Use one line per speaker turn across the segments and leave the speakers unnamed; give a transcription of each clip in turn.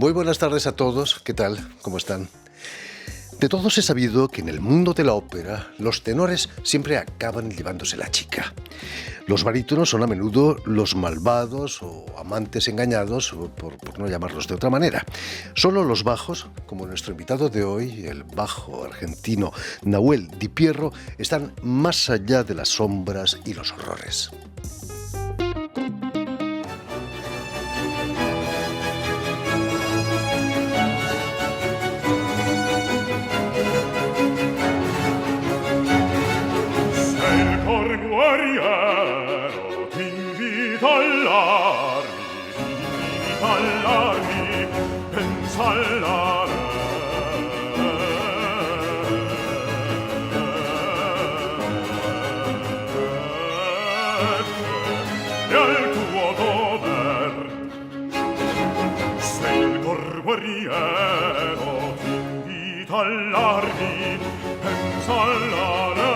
Muy buenas tardes a todos. ¿Qué tal? ¿Cómo están? De todos he sabido que en el mundo de la ópera los tenores siempre acaban llevándose la chica. Los barítonos son a menudo los malvados o amantes engañados, por no llamarlos de otra manera. Solo los bajos, como nuestro invitado de hoy, el bajo argentino Nahuel Di Pierro, están más allá de las sombras y los horrores.
Guerriero, ti invito all'armi, pensa alla re. E al tuo dover, sei il cor guerriero, ti invito all'armi, pensa alla re.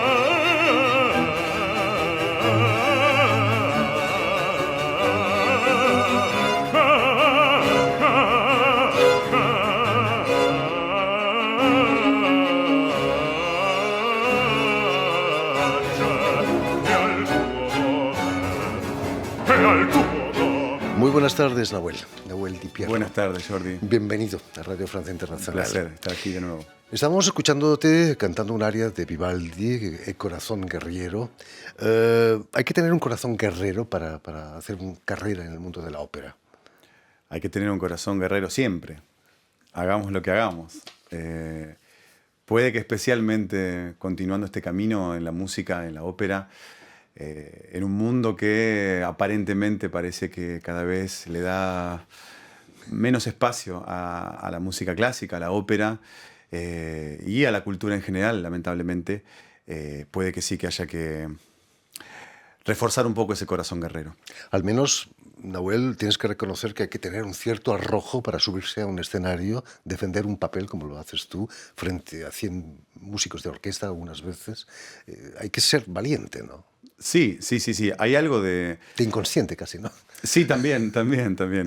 Muy buenas tardes, Nahuel Di Pierro.
Buenas tardes, Jordi.
Bienvenido a Radio Francia Internacional.
Un placer estar aquí de nuevo.
Estamos escuchándote cantando un aria de Vivaldi, El corazón guerriero. Hay que tener un corazón guerrero para hacer una carrera en el mundo de la ópera.
Hay que tener un corazón guerrero siempre. Hagamos lo que hagamos. Puede que especialmente continuando este camino en la música, en la ópera, en un mundo que aparentemente parece que cada vez le da menos espacio a la música clásica, a la ópera y a la cultura en general, lamentablemente, puede que sí que haya que reforzar un poco ese corazón guerrero.
Al menos, Nahuel, tienes que reconocer que hay que tener un cierto arrojo para subirse a un escenario, defender un papel como lo haces tú, frente a 100 músicos de orquesta algunas veces. Hay que ser valiente, ¿no?
Sí. Hay algo de
inconsciente casi, ¿no?
Sí, también.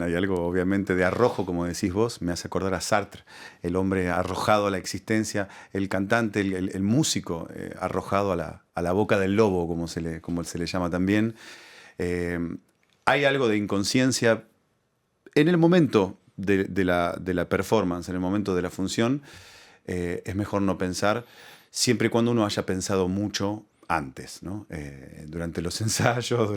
Hay algo, obviamente, de arrojo, como decís vos. Me hace acordar a Sartre, el hombre arrojado a la existencia, el cantante, el músico arrojado a la boca del lobo, como se le llama también. Hay algo de inconsciencia en el momento de la performance, en el momento de la función. Es mejor no pensar, siempre y cuando uno haya pensado mucho antes, ¿no? Durante los ensayos,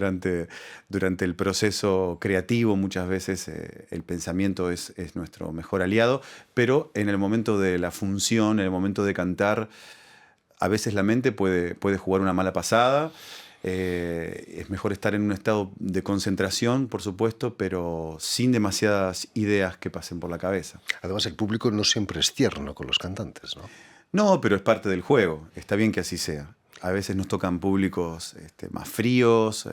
durante el proceso creativo, muchas veces el pensamiento es nuestro mejor aliado, pero en el momento de la función, en el momento de cantar, a veces la mente puede jugar una mala pasada. Es mejor estar en un estado de concentración, por supuesto, pero sin demasiadas ideas que pasen por la cabeza.
Además, el público no siempre es tierno con los cantantes, ¿no?
No, pero es parte del juego. Está bien que así sea. A veces nos tocan públicos más fríos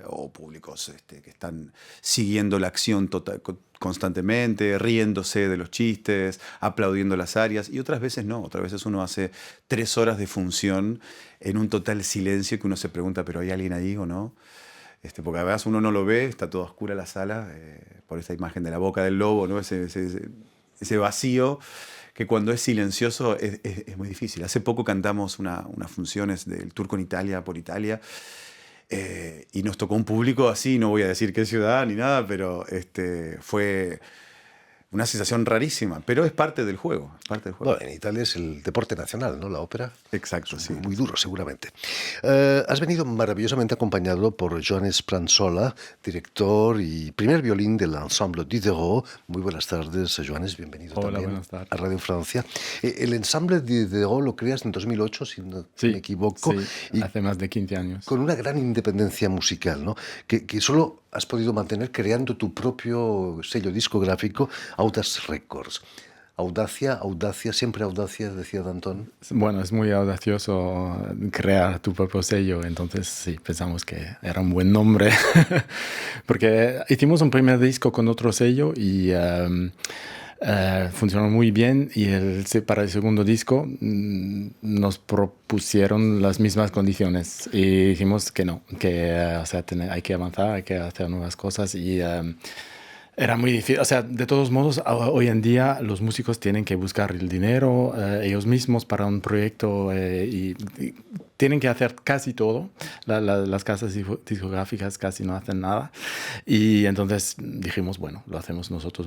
o públicos que están siguiendo la acción constantemente, riéndose de los chistes, aplaudiendo las arias, y otras veces no. Otras veces uno hace 3 horas de función en un total silencio que uno se pregunta, ¿pero hay alguien ahí o no? Porque además uno no lo ve, está toda oscura la sala, por esa imagen de la boca del lobo, ¿no? Ese vacío que cuando es silencioso es muy difícil. Hace poco cantamos unas funciones del Tour con Italia por Italia y nos tocó un público así, no voy a decir qué ciudad ni nada, pero fue una sensación rarísima, pero es parte del juego.
Bueno, en Italia es el deporte nacional, ¿no? La ópera.
Exacto, sí.
Muy duro, seguramente. Has venido maravillosamente acompañado por Johannes Pranzola, director y primer violín del ensemble Diderot. Muy buenas tardes, Johannes, bienvenido.
Hola,
también
buenas tardes.
A Radio Francia. El ensemble Diderot lo creas en 2008, si no me equivoco.
Sí, hace más de 15 años.
Con una gran independencia musical, ¿no? Que solo has podido mantener creando tu propio sello discográfico, Audace Records. Audacia, siempre audacia, decía Danton.
Bueno, es muy audacioso crear tu propio sello, entonces sí, pensamos que era un buen nombre. Porque hicimos un primer disco con otro sello y funcionó muy bien, y para el segundo disco nos propusieron las mismas condiciones y dijimos que no, que hay que avanzar, hay que hacer nuevas cosas, y Era muy difícil, o sea, de todos modos, hoy en día los músicos tienen que buscar el dinero ellos mismos para un proyecto y tienen que hacer casi todo. Las casas discográficas casi no hacen nada. Y entonces dijimos, bueno, lo hacemos nosotros.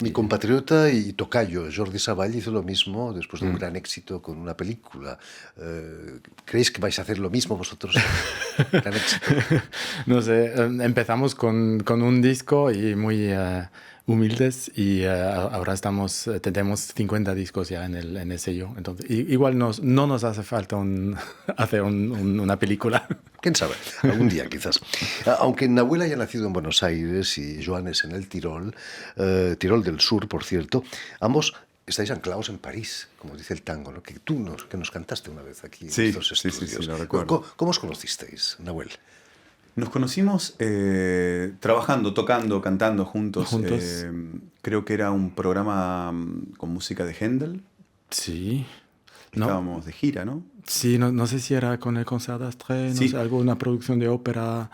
Mi compatriota y tocayo Jordi Savall hizo lo mismo después de un gran éxito con una película. ¿Creéis que vais a hacer lo mismo vosotros? Gran éxito.
No sé, empezamos con un disco y muy humildes y ahora tenemos 50 discos ya en el sello. Entonces, igual no nos hace falta hacer una película.
¿Quién sabe? Algún día, quizás. Aunque Nahuel haya nacido en Buenos Aires y Joanes en el Tirol, Tirol del Sur, por cierto, ambos estáis anclados en París, como dice el tango, ¿no? Que que nos cantaste una vez aquí
Sí,
en estos
sí,
estudios.
sí, lo recuerdo.
¿Cómo os conocisteis, Nahuel?
Nos conocimos trabajando, tocando, cantando juntos. Creo que era un programa con música de Händel.
Sí. ¿No?
Estábamos de gira, ¿no?
Sí, no sé si era con el Concert d'Astre,
Sí.
no sé, alguna producción de ópera.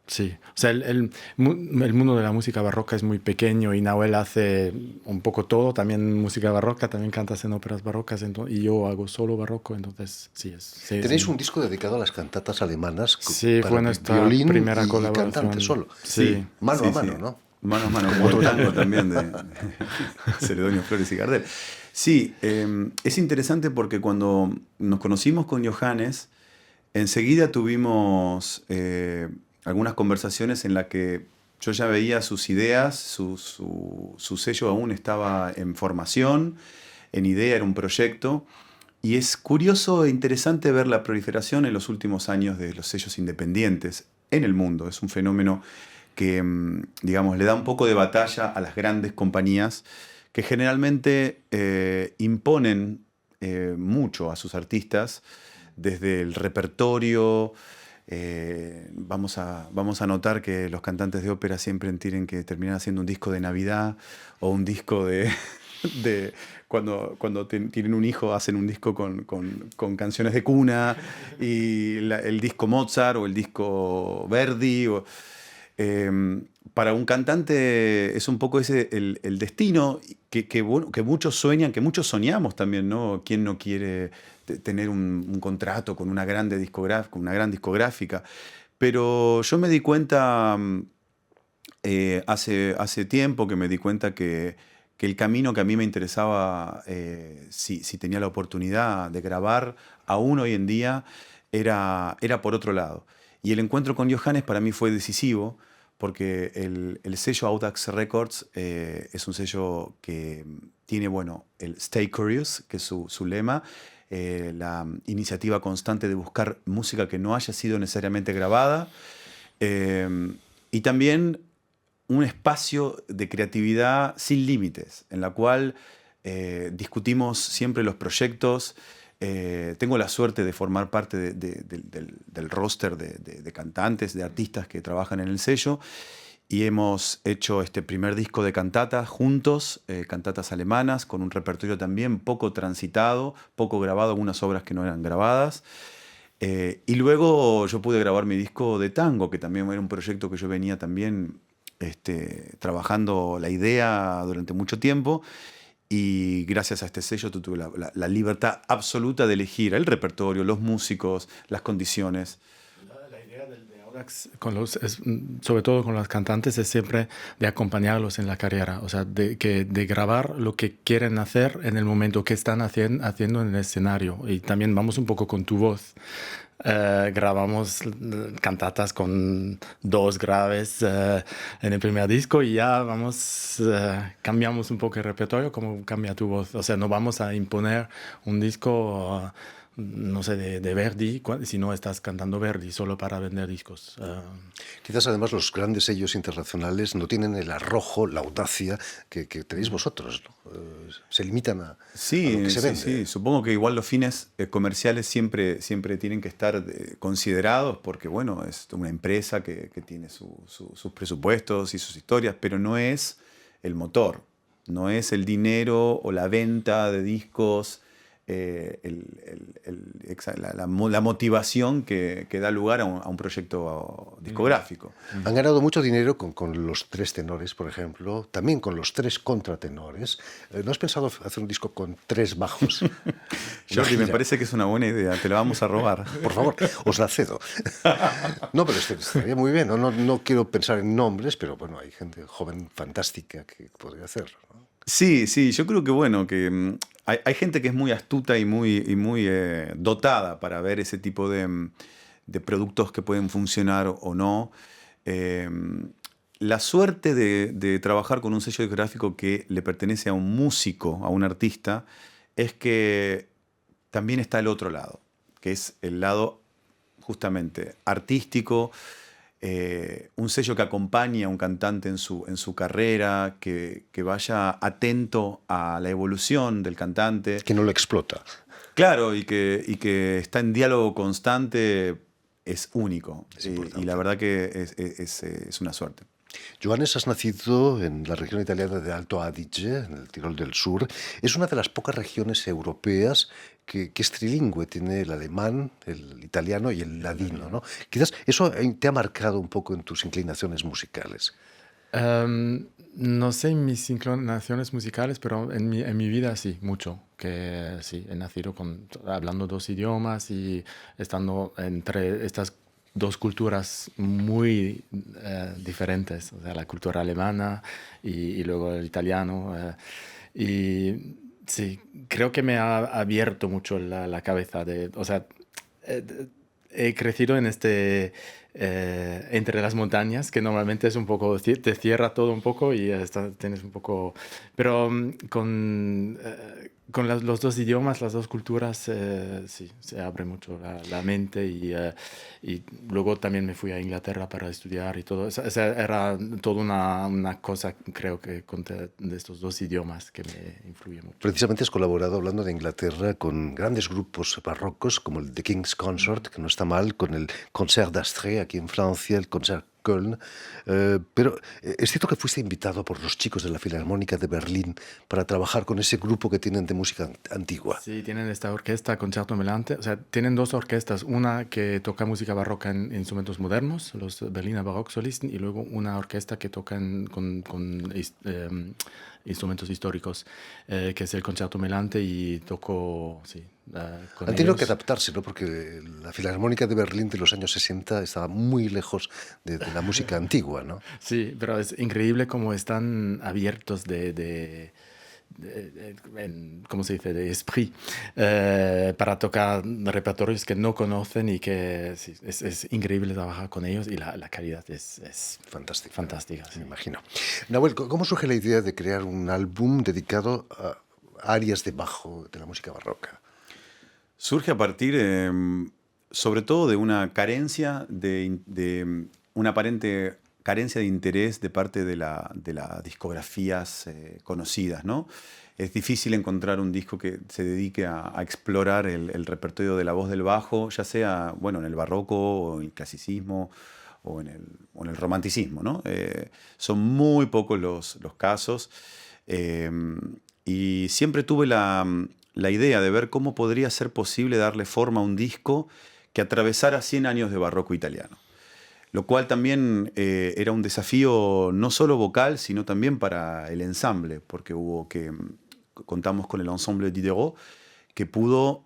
Sí, o sea, el mundo de la música barroca es muy pequeño y Nahuel hace un poco todo, también música barroca, también cantas en óperas barrocas y yo hago solo barroco, entonces sí.
Tenéis un disco dedicado a las cantatas alemanas
sí,
para
fue nuestra
violín
primera
y
colaboración.
cantante solo.
Sí.
Mano
Sí,
a mano,
sí.
¿no?
Mano a mano, como otro tango también de Celedonio Flores y Gardel. Sí, es interesante porque cuando nos conocimos con Johannes, enseguida tuvimos algunas conversaciones en las que yo ya veía sus ideas, su sello aún estaba en formación, en idea, era un proyecto. Y es curioso e interesante ver la proliferación en los últimos años de los sellos independientes en el mundo. Es un fenómeno que, digamos, le da un poco de batalla a las grandes compañías que generalmente imponen mucho a sus artistas desde el repertorio. Vamos a notar que los cantantes de ópera siempre tienen que terminar haciendo un disco de Navidad o un disco de cuando tienen un hijo hacen un disco con canciones de cuna y el disco Mozart o el disco Verdi. Para un cantante es un poco ese el destino que muchos sueñan, que muchos soñamos también, ¿no? ¿Quién no quiere tener un contrato con una gran discográfica? Pero yo me di cuenta hace tiempo que me di cuenta que el camino que a mí me interesaba, si tenía la oportunidad de grabar, aún hoy en día, era por otro lado. Y el encuentro con Johannes para mí fue decisivo, porque el sello Audax Records es un sello que tiene, bueno, el Stay Curious, que es su lema, la iniciativa constante de buscar música que no haya sido necesariamente grabada, y también un espacio de creatividad sin límites, en la cual discutimos siempre los proyectos. Tengo la suerte de formar parte del roster de cantantes, de artistas que trabajan en el sello, y hemos hecho este primer disco de cantatas juntos, cantatas alemanas, con un repertorio también poco transitado, poco grabado, algunas obras que no eran grabadas. Y luego yo pude grabar mi disco de tango, que también era un proyecto que yo venía también trabajando la idea durante mucho tiempo. Y gracias a este sello tuve la libertad absoluta de elegir el repertorio, los músicos, las condiciones.
La idea de Audax, sobre todo con los cantantes, es siempre de acompañarlos en la carrera, o sea, de grabar lo que quieren hacer en el momento que están haciendo en el escenario. Y también vamos un poco con tu voz. Grabamos cantatas con 2 graves en el primer disco y ya cambiamos un poco el repertorio como cambia tu voz. O sea, no vamos a imponer un disco, no sé, de Verdi, si no estás cantando Verdi solo para vender discos.
Quizás además los grandes sellos internacionales no tienen el arrojo, la audacia que tenéis vosotros, ¿no? Se limitan a lo que se vende.
Sí. Supongo que igual los fines comerciales siempre tienen que estar considerados porque, bueno, es una empresa que tiene sus presupuestos y sus historias, pero no es el motor, no es el dinero o la venta de discos la motivación que da lugar a un proyecto discográfico.
Han ganado mucho dinero con los tres tenores, por ejemplo, también con los tres contratenores. ¿No has pensado hacer un disco con tres bajos?
Jordi, me parece que es una buena idea, te la vamos a robar.
Por favor, os la cedo. No, pero estaría muy bien. No quiero pensar en nombres, pero bueno, hay gente joven fantástica que podría hacerlo, ¿no?
Sí, yo creo que bueno, que hay gente que es muy astuta y muy dotada para ver ese tipo de productos que pueden funcionar o no. La suerte de trabajar con un sello discográfico que le pertenece a un músico, a un artista, es que también está el otro lado, que es el lado justamente artístico, un sello que acompañe a un cantante en su carrera, que vaya atento a la evolución del cantante.
Que no lo explota.
Claro, y que está en diálogo constante, es único. Y la verdad que es una suerte.
Johannes, has nacido en la región italiana de Alto Adige, en el Tirol del Sur. Es una de las pocas regiones europeas que es trilingüe, tiene el alemán, el italiano y el ladino, ¿no? Quizás eso te ha marcado un poco en tus inclinaciones musicales.
No sé mis inclinaciones musicales, pero en mi vida sí, mucho. Que sí, he nacido hablando dos idiomas y estando entre estas dos culturas muy diferentes, o sea, la cultura alemana y luego el italiano. Y sí, creo que me ha abierto mucho la cabeza. O sea, he crecido en entre las montañas, que normalmente es un poco, te cierra todo un poco y tienes un poco... Pero con los dos idiomas, las dos culturas, sí, se abre mucho la mente y luego también me fui a Inglaterra para estudiar y todo. O sea, era toda una cosa, creo que de estos dos idiomas que me influye mucho.
Precisamente has colaborado, hablando de Inglaterra, con grandes grupos barrocos como el The King's Consort, que no está mal, con el Concert d'Astrée aquí en Francia, el Concert Köln, pero es cierto que fuiste invitado por los chicos de la Filarmónica de Berlín para trabajar con ese grupo que tienen de música antigua.
Sí, tienen esta orquesta, Concerto Melante, o sea, tienen dos orquestas, una que toca música barroca en instrumentos modernos, los Berliner Barocksolisten, y luego una orquesta que toca con instrumentos históricos, que es el Concerto Melante, y tocó, sí, con
Han tenido
ellos.
que adaptarse, ¿no? Porque la Filarmónica de Berlín de los años 60 estaba muy lejos de la música antigua, ¿no?
Sí, pero es increíble cómo están abiertos ¿cómo se dice? De esprit, para tocar repertorios que no conocen y que sí, es increíble trabajar con ellos y la calidad es
Fantástica.
fantástica. Sí.
Me imagino. Nahuel, ¿cómo surge la idea de crear un álbum dedicado a áreas de bajo de la música barroca?
Surge a partir, sobre todo, de una carencia, de una aparente carencia de interés de parte de las discografías conocidas, ¿no? Es difícil encontrar un disco que se dedique a explorar el repertorio de la voz del bajo, ya sea, bueno, en el barroco o en el clasicismo o en el romanticismo, ¿no? Son muy pocos los casos, y siempre tuve la idea de ver cómo podría ser posible darle forma a un disco que atravesara 100 años de barroco italiano. Lo cual también era un desafío no solo vocal, sino también para el ensamble, porque contamos con el ensemble Diderot, que pudo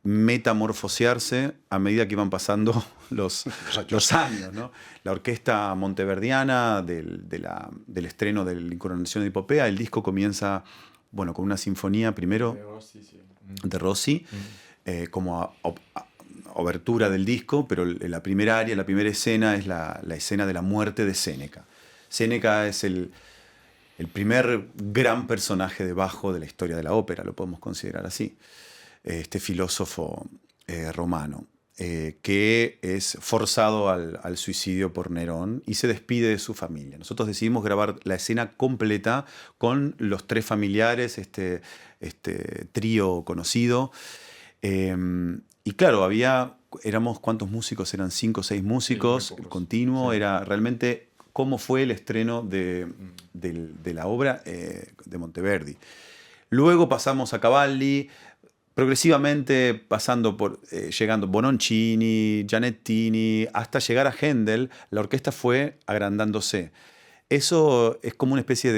metamorfosearse a medida que iban pasando los años, ¿no? La orquesta monteverdiana del estreno de la Incoronación de Hipopea, el disco comienza, bueno, con una sinfonía primero de Rossi, como obertura del disco, pero la primera área, la primera escena es la escena de la muerte de Séneca. Séneca es el primer gran personaje de bajo de la historia de la ópera, lo podemos considerar así. Este filósofo romano, que es forzado al suicidio por Nerón y se despide de su familia. Nosotros decidimos grabar la escena completa con los tres familiares, este trío conocido. Y claro, éramos, ¿cuántos músicos? Eran 5 o 6 músicos, sí, continuo. Sí. Era realmente cómo fue el estreno de la obra de Monteverdi. Luego pasamos a Cavalli, progresivamente pasando por, llegando Bononcini, Gianettini, hasta llegar a Händel, la orquesta fue agrandándose. Eso es como una especie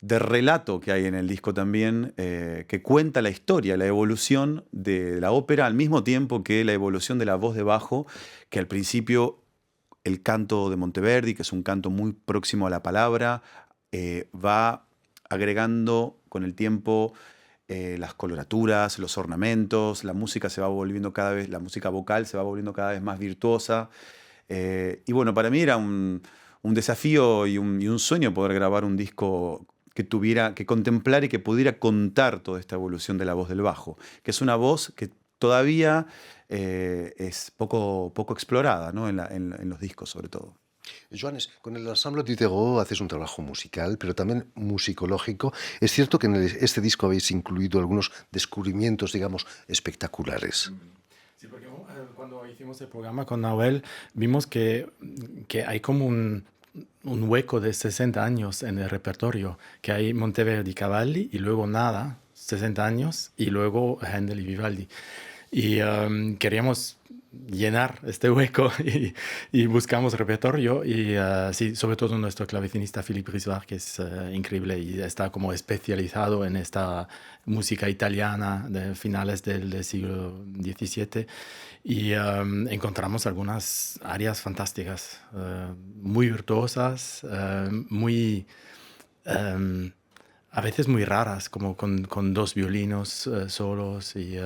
de relato que hay en el disco también, que cuenta la historia, la evolución de la ópera, al mismo tiempo que la evolución de la voz de bajo, que al principio el canto de Monteverdi, que es un canto muy próximo a la palabra, va agregando con el tiempo las coloraturas, los ornamentos, la música se va volviendo cada vez, la música vocal se va volviendo cada vez más virtuosa. Y bueno, para mí era un desafío y un sueño poder grabar un disco que tuviera, que contemplar y que pudiera contar toda esta evolución de la voz del bajo, que es una voz que todavía es poco explorada, ¿no? en los discos sobre todo.
Joanes, con el Ensemble Diderot haces un trabajo musical, pero también musicológico. Es cierto que en este disco habéis incluido algunos descubrimientos, digamos, espectaculares.
Sí, porque cuando hicimos el programa con Nahuel, vimos que hay como un hueco de 60 años en el repertorio, que hay Monteverdi, Cavalli y luego nada, 60 años, y luego Händel y Vivaldi. Y queríamos llenar este hueco y buscamos repertorio y sí, sobre todo nuestro clavecinista Philippe Risvar, que es increíble y está como especializado en esta música italiana de finales del siglo XVII y encontramos algunas áreas fantásticas, muy virtuosas, muy... a veces muy raras, como con dos violinos solos y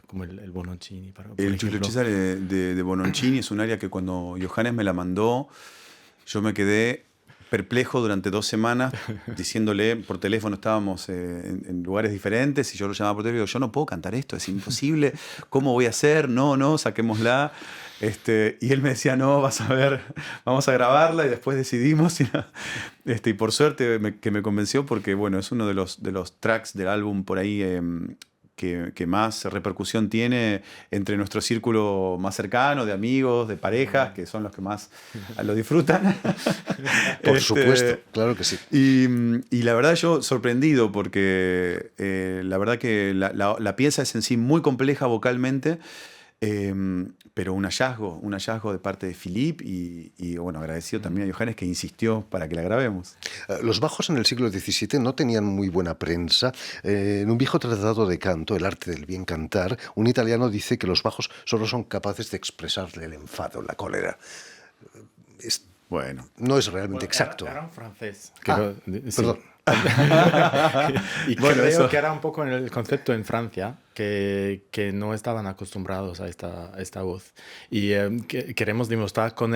como el Bononcini.
El Giulio Cesare de Bononcini es un área que cuando Johannes me la mandó, yo me quedé perplejo durante 2 semanas, diciéndole por teléfono, estábamos en lugares diferentes, y yo lo llamaba por teléfono y digo, yo no puedo cantar esto, es imposible, ¿cómo voy a hacer? No, saquémosla. Y él me decía, no, vas a ver, vamos a grabarla y después decidimos. Y por suerte que me convenció porque, bueno, es uno de los tracks del álbum por ahí que más repercusión tiene entre nuestro círculo más cercano, de amigos, de parejas, que son los que más lo disfrutan.
Por supuesto, claro que sí.
Y la verdad yo sorprendido porque la verdad que la pieza es en sí muy compleja vocalmente, pero un hallazgo de parte de Philippe y bueno, agradecido también a Johannes que insistió para que la grabemos.
Los bajos en el siglo XVII no tenían muy buena prensa. En un viejo tratado de canto, El arte del bien cantar, un italiano dice que los bajos solo son capaces de expresarle el enfado, la cólera.
Bueno.
No es realmente exacto.
Era un francés.
Perdón.
Y bueno, creo que era un poco en el concepto en Francia que no estaban acostumbrados a esta voz y queremos demostrar con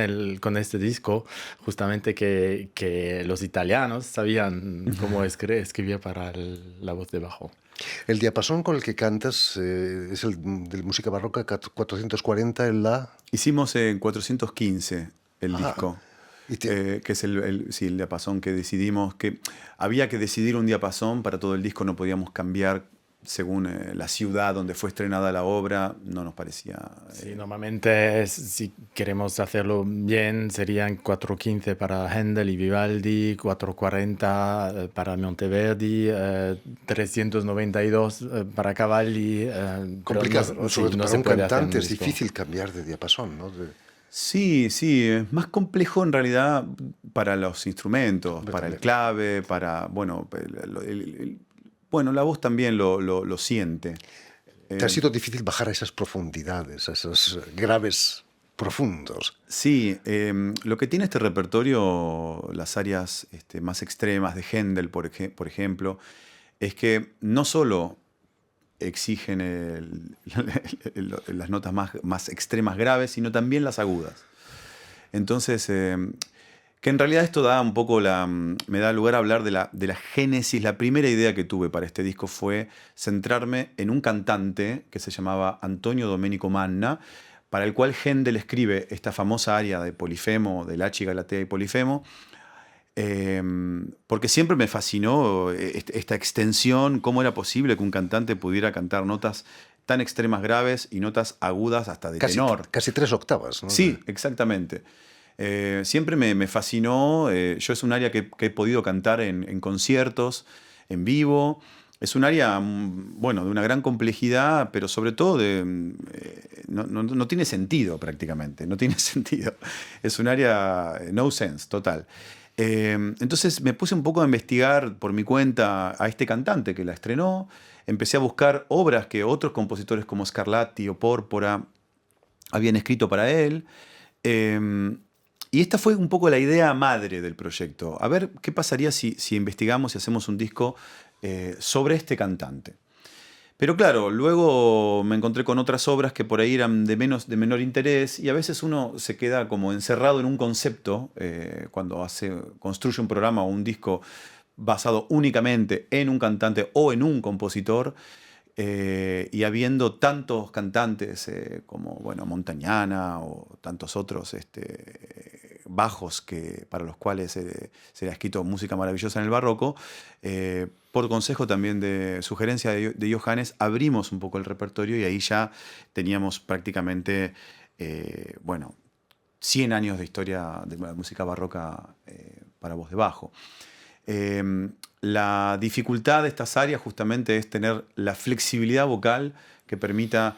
este disco justamente que los italianos sabían cómo escribir para la voz de bajo.
El diapasón con el que cantas es el de música barroca 440 en la...
Hicimos en 415 el disco. Que es el diapasón que decidimos, que había que decidir un diapasón para todo el disco, no podíamos cambiar según la ciudad donde fue estrenada la obra, no nos parecía...
Sí, normalmente si queremos hacerlo bien serían 415 para Händel y Vivaldi, 440 para Monteverdi, 392 para Cavalli.
Complicado,
no
para un cantante es difícil cambiar de diapasón, ¿no?
Sí, es más complejo en realidad para los instrumentos, para el clave, para, bueno, la voz también lo siente.
¿Te ha sido difícil bajar a esas profundidades, a esos graves profundos?
Sí, lo que tiene este repertorio, las áreas más extremas de Händel, por ejemplo, es que no solo exigen las notas más extremas graves, sino también las agudas. Entonces, que en realidad esto da un poco me da lugar a hablar de la génesis. La primera idea que tuve para este disco fue centrarme en un cantante que se llamaba Antonio Domenico Manna, para el cual Händel escribe esta famosa aria de Polifemo, de Laci, Galatea y Polifemo, porque siempre me fascinó esta extensión, cómo era posible que un cantante pudiera cantar notas tan extremas graves y notas agudas hasta de tenor.
Casi 3 octavas, ¿no?
Sí, exactamente. Siempre me fascinó. Yo es un área que he podido cantar en conciertos, en vivo, Es un área, bueno, de una gran complejidad, pero sobre todo no tiene sentido prácticamente, no tiene sentido. Es un área no sense, total. Entonces me puse un poco a investigar por mi cuenta a este cantante que la estrenó. Empecé a buscar obras que otros compositores como Scarlatti o Pórpora habían escrito para él. Y esta fue un poco la idea madre del proyecto. A ver qué pasaría si investigamos y hacemos un disco sobre este cantante. Pero claro, luego me encontré con otras obras que por ahí eran de menor interés, y a veces uno se queda como encerrado en un concepto cuando construye un programa o un disco basado únicamente en un cantante o en un compositor. Y habiendo tantos cantantes como bueno, Montagnana o tantos otros bajos para los cuales se le ha escrito música maravillosa en el barroco, por consejo también de sugerencia de Johannes, abrimos un poco el repertorio y ahí ya teníamos prácticamente, bueno, 100 años de historia de la música barroca para voz de bajo. La dificultad de estas áreas justamente es tener la flexibilidad vocal que permita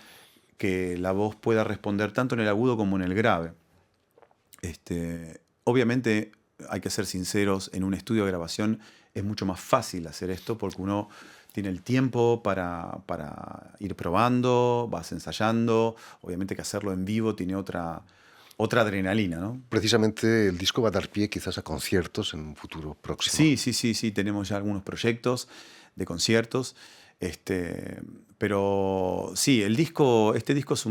que la voz pueda responder tanto en el agudo como en el grave. Obviamente, hay que ser sinceros, en un estudio de grabación es mucho más fácil hacer esto porque uno tiene el tiempo para ir probando, vas ensayando. Obviamente que hacerlo en vivo tiene otra adrenalina, ¿no?
Precisamente el disco va a dar pie quizás a conciertos en un futuro próximo.
Sí, tenemos ya algunos proyectos de conciertos. Pero sí, este disco es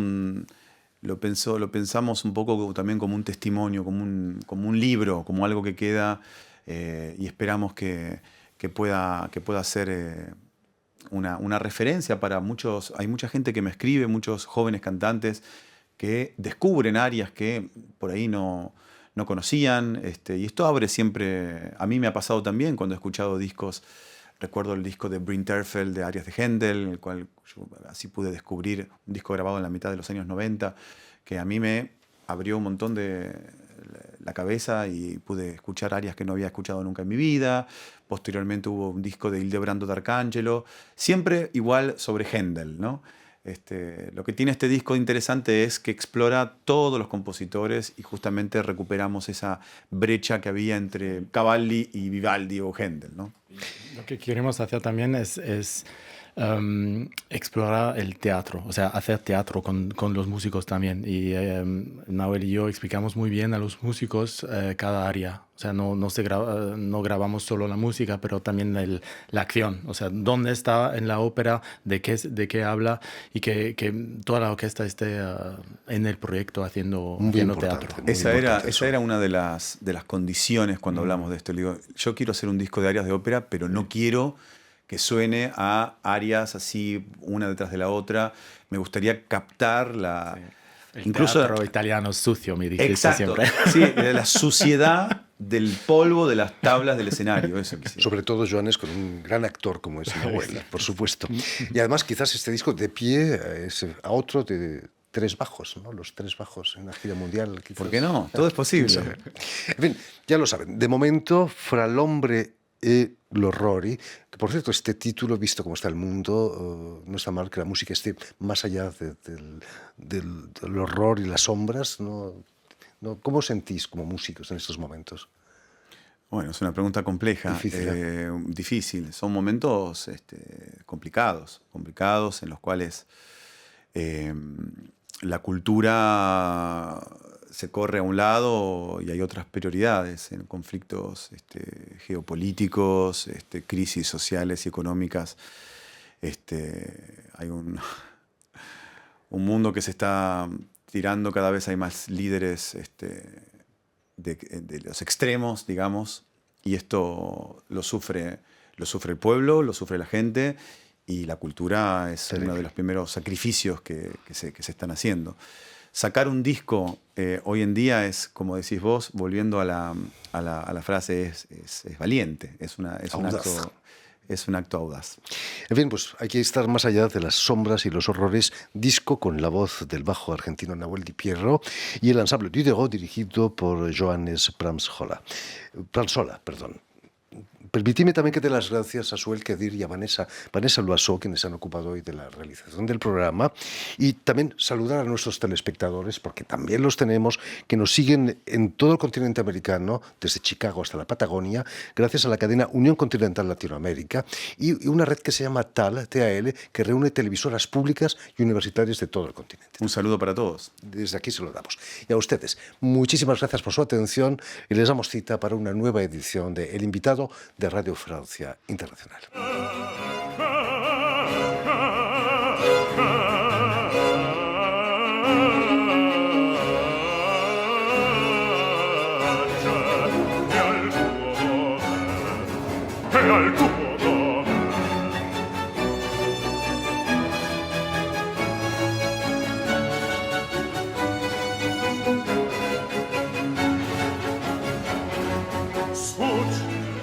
lo pensamos un poco también como un testimonio, como un libro, como algo que queda y esperamos que pueda ser una referencia para muchos. Hay mucha gente que me escribe, muchos jóvenes cantantes que descubren áreas que por ahí no conocían, y esto abre siempre. A mí me ha pasado también cuando he escuchado discos. Recuerdo el disco de Bryn Terfel de Arias de Händel, el cual yo así pude descubrir, un disco grabado en la mitad de los años 90, que a mí me abrió un montón de la cabeza y pude escuchar áreas que no había escuchado nunca en mi vida. Posteriormente hubo un disco de Ildebrando d'Arcangelo, siempre igual sobre Händel, ¿no? Lo que tiene este disco interesante es que explora todos los compositores y justamente recuperamos esa brecha que había entre Cavalli y Vivaldi o Händel, ¿no?
Lo que queremos hacer también es explorar el teatro, o sea, hacer teatro con los músicos también. Y Nahuel y yo explicamos muy bien a los músicos cada área. O sea, no grabamos solo la música, pero también la acción. O sea, dónde está en la ópera, de qué habla, y que toda la orquesta esté en el proyecto haciendo teatro.
Esa era una de las condiciones cuando hablamos de esto. Le digo, yo quiero hacer un disco de áreas de ópera, pero no quiero que suene a áreas así, una detrás de la otra. Me gustaría captar la...
El
incluso
teatro italiano sucio, me dijiste.
Exacto,
siempre.
sí, la suciedad del polvo de las tablas del escenario. Eso quisiera.
Sobre todo, Johannes, con un gran actor como es Nahuel, por supuesto. Y además, quizás este disco de pie es a otro de 3 bajos, ¿no? Los 3 bajos en una gira mundial. Quizás.
¿Por qué no? Todo es posible.
En fin, ya lo saben. De momento, Fra l'Ombre e l'Orrori, que por cierto, este título, visto cómo está el mundo, no está mal que la música esté más allá del horror y las sombras, ¿no? ¿Cómo sentís como músicos en estos momentos?
Bueno, es una pregunta compleja, difícil. Son momentos complicados en los cuales la cultura se corre a un lado y hay otras prioridades en conflictos geopolíticos, crisis sociales y económicas. Hay un mundo que se está tirando, cada vez hay más líderes de los extremos, digamos, y esto lo sufre el pueblo, lo sufre la gente, y la cultura es uno de los primeros sacrificios que se están haciendo. Sacar un disco hoy en día es, como decís vos, volviendo a la frase, es valiente, es un acto audaz.
En fin, pues hay que estar más allá de las sombras y los horrores. Disco con la voz del bajo argentino Nahuel Di Piero y el ensamble Diderot dirigido por Johannes Pramsola. Permitidme también que dé las gracias a Suel Kedir y a Vanessa Loasó, quienes se han ocupado hoy de la realización del programa, y también saludar a nuestros telespectadores, porque también los tenemos, que nos siguen en todo el continente americano, desde Chicago hasta la Patagonia, gracias a la cadena Unión Continental Latinoamérica, y una red que se llama TAL, que reúne televisoras públicas y universitarias de todo el continente.
Un saludo para todos.
Desde aquí se lo damos. Y a ustedes, muchísimas gracias por su atención y les damos cita para una nueva edición de El Invitado de Radio Francia Internacional.